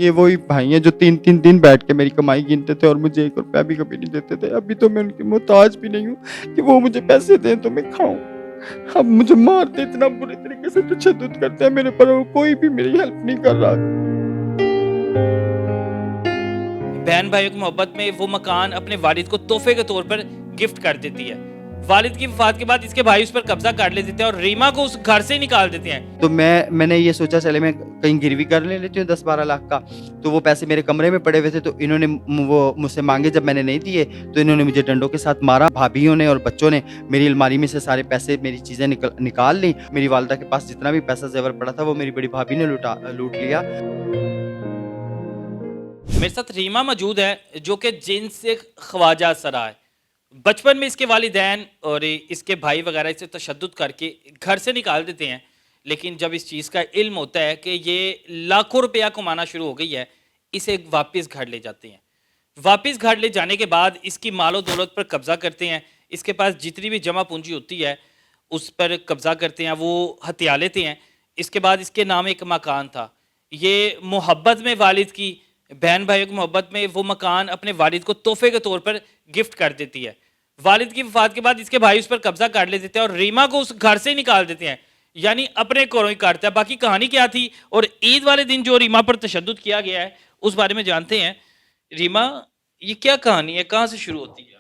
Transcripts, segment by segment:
ये वही भाई हैं जो 3-3 दिन बैठ के मेरी कमाई गिनते थे और मुझे 1 रुपया भी कभी नहीं देते थे। अभी तो मैं उनकी मोहताज भी नहीं हूँ कि वो मुझे पैसे दें तो मैं खाऊँ। अब मुझे मारते इतना बुरे तरीके से तशद्दुद करते हैं मेरे पर और कोई भी मेरी हेल्प नहीं कर रहा। बहन भाइयों की मोहब्बत में वो मकान अपने वालिद को तोहफे के तौर पर गिफ्ट कर देती है। वालिद की वफात के बाद इसके भाई उस पर कब्जा कर ले देते हैं और रीमा को उस घर से निकाल देते हैं। तो मैंने ये सोचा चले मैं कहीं गिरवी कर ले लेती हूँ 10-12 लाख का। तो वो पैसे मेरे कमरे में पड़े हुए थे तो इन्होंने वो मुझसे माँगे, जब मैंने नहीं दिए तो इन्होंने मुझे डंडों के साथ मारा। भाभियों ने और बच्चों ने मेरी अलमारी में से सारे पैसे, मेरी चीज़ें निकाल ली। मेरी वालिदा के पास जितना भी पैसा ज़ेवर पड़ा था वो मेरी बड़ी भाभी ने लूट लिया। मेरे साथ रीमा मौजूद है जो कि जिन्स से ख्वाजा सरा है। बचपन में इसके वालिदैन और इसके भाई वगैरह इसे तशद्दुद करके घर से निकाल देते हैं, लेकिन जब इस चीज़ का इल्म होता है कि ये लाखों रुपया कमाना शुरू हो गई है, इसे वापस घर ले जाते हैं। वापस घर ले जाने के बाद इसकी मालो दौलत पर कब्ज़ा करते हैं। इसके पास जितनी भी जमा पूंजी होती है उस पर कब्ज़ा करते हैं, वो हथिया लेते हैं। इसके बाद इसके नाम एक मकान था। ये मोहब्बत में वालिद की, बहन भाइयों की मोहब्बत में वो मकान अपने वालिद को तोहफे के तौर पर गिफ्ट कर देती है। वालिद की वफात के बाद इसके भाई उस पर कब्जा कर ले देते हैं और रीमा को उस घर से निकाल देते हैं, यानी अपने घरों ही काटते हैं। बाकी कहानी क्या थी और ईद वाले दिन जो रीमा पर तशद्दुद किया गया है उस बारे में जानते हैं। रीमा, ये क्या कहानी है, कहाँ से शुरू होती है?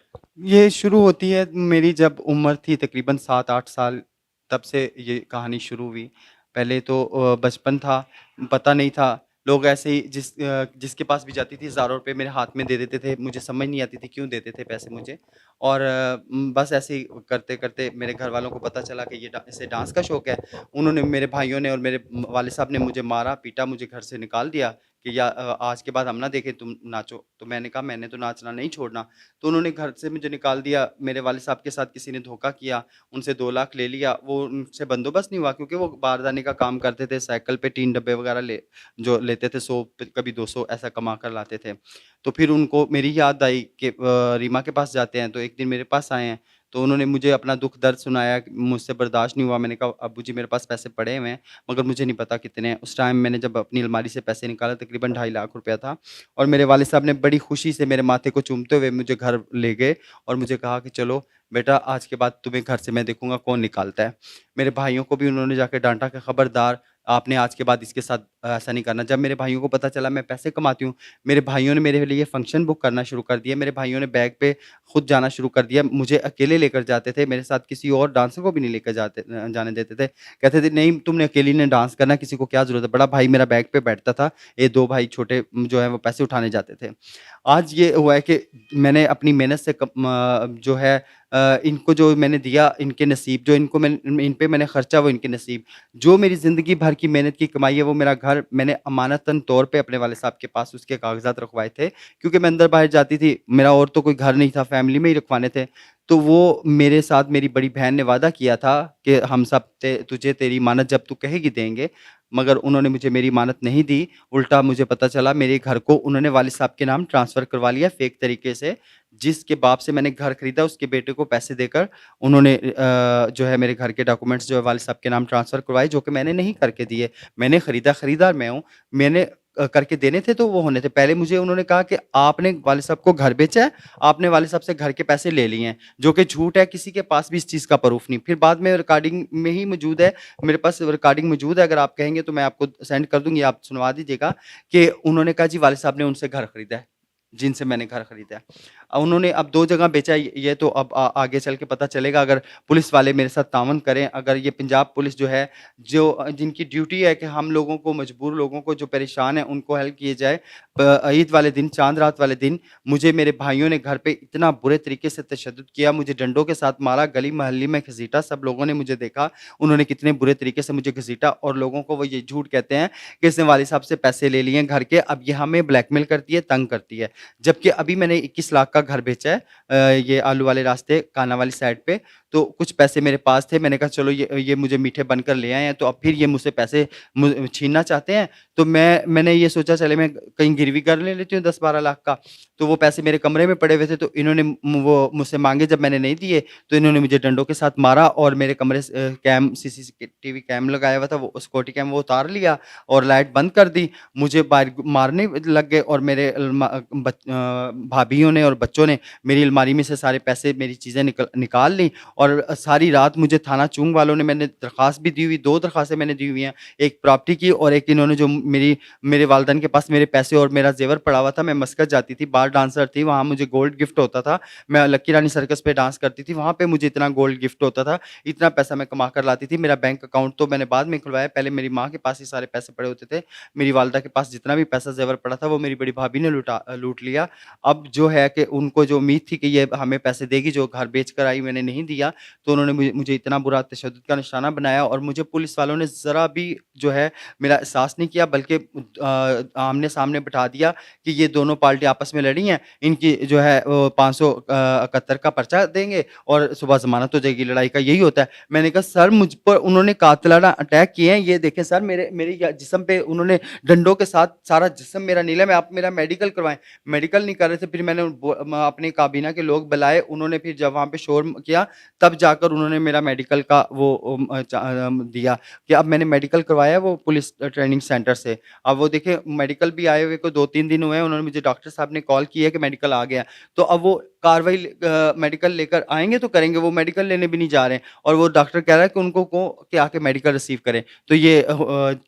ये शुरू होती है मेरी जब उम्र थी तकरीबन 7-8 साल, तब से ये कहानी शुरू हुई। पहले तो बचपन था, पता नहीं था। लोग ऐसे ही जिसके पास भी जाती थी हज़ारों रुपए मेरे हाथ में दे देते थे। मुझे समझ नहीं आती थी क्यों देते थे पैसे मुझे। और बस ऐसे ही करते-करते मेरे घरवालों को पता चला कि इसे डांस का शौक है। उन्होंने, मेरे भाइयों ने और मेरे वालिद साहब ने मुझे मारा, पीटा, मुझे घर से निकाल दिया कि आज के बाद हम ना देखें तुम नाचो। तो मैंने कहा मैंने तो नाचना नहीं छोड़ना। तो उन्होंने घर से मुझे निकाल दिया। मेरे वालिद साहब के साथ किसी ने धोखा किया, उनसे 2 लाख ले लिया। वो उनसे बंदोबस्त नहीं हुआ क्योंकि वो बारदाने का काम करते थे, साइकिल पे टीन डब्बे वगैरह जो लेते थे 100 कभी 200 ऐसा कमा कर लाते थे। तो फिर उनको मेरी याद आई कि रीमा के पास जाते हैं, तो एक दिन मेरे पास आए हैं। तो उन्होंने मुझे अपना दुःख दर्द सुनाया, मुझसे बर्दाश्त नहीं हुआ। मैंने कहा अब्बू जी मेरे पास पैसे पड़े हुए हैं, मगर मुझे नहीं पता कितने हैं। उस टाइम मैंने जब अपनी अलमारी से पैसे निकाला तकरीबन 2.5 लाख रुपया था और मेरे वालिद साहब ने बड़ी खुशी से मेरे माथे को चूमते हुए मुझे घर ले गए और मुझे कहा कि चलो बेटा, आज के बाद तुम्हें घर से मैं देखूँगा कौन निकालता है। मेरे भाइयों को भी उन्होंने जाके डाँटा कि खबरदार, आपने आज के बाद इसके साथ ऐसा नहीं करना। जब मेरे भाइयों को पता चला मैं पैसे कमाती हूँ, मेरे भाइयों ने मेरे लिए फ़ंक्शन बुक करना शुरू कर दिया। मेरे भाइयों ने बैग पे खुद जाना शुरू कर दिया। मुझे अकेले लेकर जाते थे, मेरे साथ किसी और डांसर को भी नहीं लेकर जाने देते थे। कहते थे नहीं, तुमने अकेली ने डांस करना, किसी को क्या ज़रूरत है। बड़ा भाई मेरा बैग पे बैठता था, ये 2 भाई छोटे जो हैं वो पैसे उठाने जाते थे। आज ये हुआ है कि मैंने अपनी मेहनत से जो है इनको जो मैंने दिया, इनके नसीब, जो इनको इन पे मैंने खर्चा वो इनके नसीब। जो मेरी ज़िंदगी भर की मेहनत की कमाई है वो मेरा घर मैंने अमानतन तौर पे अपने वाले साहब के पास उसके कागज़ात रखवाए थे, क्योंकि मैं अंदर-बाहर जाती थी, मेरा और तो कोई घर नहीं था, फैमिली में ही रखवाने थे। तो वो मेरे साथ मेरी बड़ी बहन ने वादा किया था कि हम सब तुझे तेरी इमानत जब तू कहेगी देंगे, मगर उन्होंने मुझे मेरी इमानत नहीं दी। उल्टा मुझे पता चला मेरे घर को उन्होंने वालिद साहब के नाम ट्रांसफ़र करवा लिया फ़ेक तरीके से। जिसके बाप से मैंने घर खरीदा उसके बेटे को पैसे देकर उन्होंने जो है मेरे घर के डॉक्यूमेंट्स जो है वालिद साहब के नाम ट्रांसफ़र करवाए, जो कि मैंने नहीं करके दिए। मैंने खरीदा, खरीदार मैं हूँ। मैंने करके देने थे तो वो होने थे। पहले मुझे उन्होंने कहा कि आपने वालिद साहब को घर बेचा है, आपने वालिद साहब से घर के पैसे ले लिए हैं, जो कि झूठ है, किसी के पास भी इस चीज़ का प्रूफ़ नहीं। फिर बाद में रिकॉर्डिंग में ही मौजूद है, मेरे पास रिकॉर्डिंग मौजूद है, अगर आप कहेंगे तो मैं आपको सेंड कर दूँगी, आप सुनवा दीजिएगा कि उन्होंने कहा जी वालिद साहब ने उनसे घर खरीदा है, जिनसे मैंने घर खरीदा है। उन्होंने अब 2 जगह बेचा है, ये तो अब आगे चल के पता चलेगा अगर पुलिस वाले मेरे साथ ताउन करें, अगर ये पंजाब पुलिस जो है, जिनकी ड्यूटी है कि हम लोगों को, मजबूर लोगों को जो परेशान हैं, उनको हेल्प किए जाए। ईद वाले दिन, चाँद रात वाले दिन मुझे मेरे भाइयों ने घर पे इतना बुरे तरीके से तशद्दुद किया, मुझे डंडों के साथ मारा, गली मोहल्ले में घसीटा, सब लोगों ने मुझे देखा, उन्होंने कितने बुरे तरीके से मुझे घसीटा और लोगों को वो ये झूठ कहते हैं कि इसने वालिद साहब से पैसे ले लिए हैं घर के, अब ये हमें ब्लैकमेल करती है, तंग करती है। जबकि अभी मैंने 21 लाख का घर बेचा है ये आलू वाले रास्ते, काना वाली साइड पे। तो कुछ पैसे मेरे पास थे, मैंने कहा चलो ये मुझे मीठे बनकर ले आए हैं, तो अब फिर ये मुझसे पैसे छीनना चाहते हैं। तो मैंने ये सोचा चले मैं कहीं गिरवी कर ले लेती हूँ 10-12 लाख का। तो वो पैसे मेरे कमरे में पड़े हुए थे, तो इन्होंने वो मुझसे माँगे, जब मैंने नहीं दिए, तो इन्होंने मुझे डंडों के साथ मारा और मेरे कमरे से सीसीटीवी कैम लगाया हुआ था, वो सिक्योरिटी कैम वो उतार लिया और लाइट बंद कर दी। मुझे बाहर मारने लग गए और मेरे भाभीयों ने और बच्चों ने मेरी अलमारी में से सारे पैसे, मेरी चीज़ें निकाल ली और सारी रात मुझे थाना चुंग वालों ने, मैंने दरख़्वास्त भी दी हुई, 2 दरख़्वास्तें मैंने दी हुई हैं। एक प्रॉपर्टी की और एक इन्होंने जो मेरे वालिदैन के पास मेरे पैसे और मेरा ज़ेवर पड़ा हुआ था। मैं मस्कत जाती थी, बार डांसर थी, वहाँ मुझे गोल्ड गिफ्ट होता था। मैं लकी रानी सर्कस पे डांस करती थी, वहाँ पे मुझे इतना गोल्ड गिफ्ट होता था, इतना पैसा मैं कमा कर लाती थी। मेरा बैंक अकाउंट तो मैंने बाद में खुलवाया, पहले मेरी माँ के पास ही सारे पैसे पड़े होते थे। मेरी वालिदा के पास जितना भी पैसा ज़ेवर पड़ा था, वो मेरी बड़ी भाभी ने लूट लिया। अब जो है कि उनको जो उम्मीद थी कि ये हमें पैसे देगी, जो घर बेच कर आई, मैंने नहीं दिया, तो उन्होंने मुझे इतना बुरा तशद्दुद का निशाना बनाया और मुझे पुलिस वालों ने ज़रा भी जो है मेरा एहसास नहीं किया, बल्कि आमने-सामने बिठा दिया कि ये दोनों पार्टी आपस में लड़ी हैं, इनकी जो है वो 571 का पर्चा देंगे और सुबह ज़मानत हो जाएगी, लड़ाई का यही होता है। मैंने कहा सर मुझ पर उन्होंने कातिलाना अटैक किए हैं, ये देखें सर मेरे जिस्म पे उन्होंने डंडों के साथ सारा जिस्म मेरा नीला है, आप मेरा मेडिकल करवाएँ। मेडिकल नहीं कर रहे थे, फिर मैंने अपनी काबीना के लोग बुलाए, उन्होंने फिर जब वहाँ पे शोर किया, तब जाकर उन्होंने मेरा मेडिकल का वो दिया कि अब मैंने मेडिकल करवाया है वो पुलिस ट्रेनिंग सेंटर से। अब वो देखिए मेडिकल भी आए हुए को 2-3 दिन हुए हैं, उन्होंने मुझे डॉक्टर साहब ने कॉल की है कि मेडिकल आ गया। तो अब वो कार्रवाई मेडिकल लेकर आएँगे तो करेंगे, वो मेडिकल लेने भी नहीं जा रहे हैं और वो डॉक्टर कह रहा है कि उनको को कि आके मेडिकल रिसीव करें। तो ये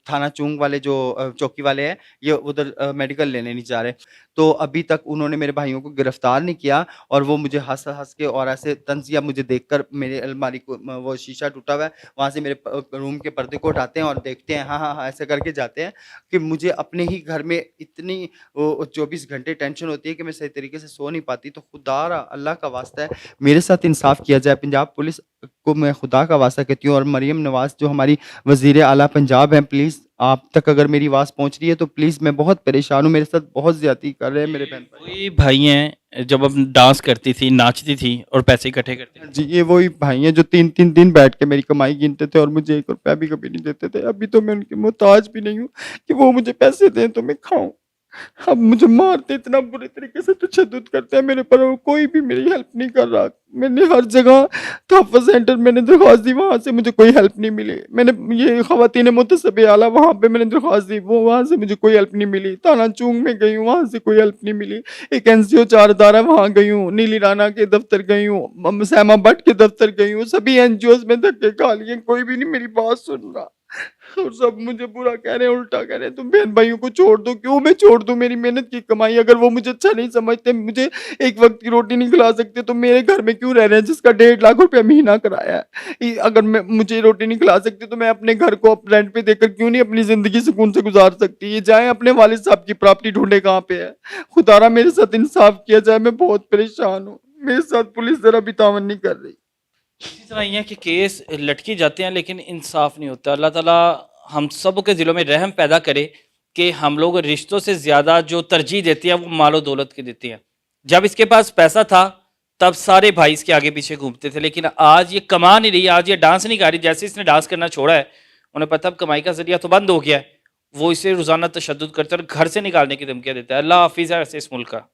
थाना चुंग वाले जो चौकी वाले हैं, ये उधर मेडिकल लेने नहीं जा रहे। तो अभी तक उन्होंने मेरे भाइयों को गिरफ्तार नहीं किया और वो मुझे हँस-हँस के और ऐसे तंज़िया मुझे देखकर मेरे अलमारी को वो शीशा टूटा हुआ है, वहाँ से मेरे रूम के पर्दे को उठाते हैं और देखते हैं, हाँ, हाँ, हाँ, ऐसे करके जाते हैं कि मुझे अपने ही घर में इतनी वो 24 घंटे टेंशन होती है कि मैं सही तरीके से सो नहीं पाती। तो खुदारा अल्लाह का वास्ता है, मेरे साथ इंसाफ़ किया जाए। पंजाब पुलिस को मैं खुदा का वास्ता कहती हूँ और मरियम नवाज़ जो हमारी वज़ीर आला पंजाब हैं, प्लीज़ आप तक अगर मेरी आवाज़ पहुँच रही है तो प्लीज़, मैं बहुत परेशान हूँ, मेरे साथ बहुत ज़्यादती कर रहे हैं मेरे बहन-भाई। वही भाई हैं जब अब डांस करती थी, नाचती थी और पैसे इकट्ठे करती थी। जी, ये वही भाई हैं जो 3-3 दिन बैठ के मेरी कमाई गिनते थे और मुझे ₹1 भी कभी नहीं देते थे। अभी तो मैं उनके मोहताज भी नहीं हूँ कि वो मुझे पैसे दें तो मैं खाऊँ। अब मुझे मारते इतना बुरे तरीके से तशद्दुद करते हैं मेरे पर और कोई भी मेरी हेल्प नहीं कर रहा। मैंने हर जगह तहफ़्फ़ुज़ सेंटर मैंने दरख़्वास्त दी, वहाँ से मुझे कोई हेल्प नहीं मिली। मैंने ये ख़वातीन मुहतसब आला वहाँ पे मैंने दरख़्वास्त दी, वो वहाँ से मुझे कोई हेल्प नहीं मिली। थाना चुंग में गई हूँ, वहाँ से कोई हेल्प नहीं मिली। एक एनजीओ 4 अदारा है, वहाँ गई हूँ। नीली राणा के दफ़्तर गई हूँ, सैमा भट्ट के दफ़्तर गई हूँ। सभी एनजीओज़ में धक्के खा लिए, कोई भी नहीं मेरी बात सुन रहा। और सब मुझे बुरा कह रहे हैं, उल्टा कह रहे हैं, तुम बहन-भाइयों को छोड़ दो। क्यों मैं छोड़ दूँ? मेरी मेहनत की कमाई, अगर वो मुझे अच्छा नहीं समझते, मुझे एक वक़्त की रोटी नहीं खिला सकते, तो मेरे घर में क्यों रह रहे हैं जिसका 1.5 लाख रुपया महीना किराया है? अगर मैं मुझे रोटी नहीं खिला सकते, तो मैं अपने घर को रेंट पे देकर क्यों नहीं अपनी ज़िंदगी सुकून से गुज़ार सकती? ये जाएँ अपने वालिद साहब की प्रॉपर्टी ढूँढे कहाँ पे है? खुदारा मेरे साथ इंसाफ़ किया जाए, मैं बहुत परेशान हूँ। मेरे साथ पुलिस ज़रा भी तावन नहीं कर रही। इसी तरह ये है कि केस लटके जाते हैं लेकिन इंसाफ नहीं होता। अल्लाह ताला हम सब के दिलों में रहम पैदा करे कि हम लोग रिश्तों से ज़्यादा जो तरजीह देते हैं वो मालो दौलत की देते हैं। जब इसके पास पैसा था तब सारे भाई इसके आगे पीछे घूमते थे, लेकिन आज ये कमा नहीं रही, आज ये डांस नहीं कर रही। जैसे इसने डांस करना छोड़ा है, उन्हें पता अब कमाई का ज़रिया तो बंद हो गया है, वो इसे रोज़ाना तशद्दुद करता है और घर से निकालने की धमकियाँ देता है। अल्लाह हाफ़िज़ है ऐसे इस मुल्क का।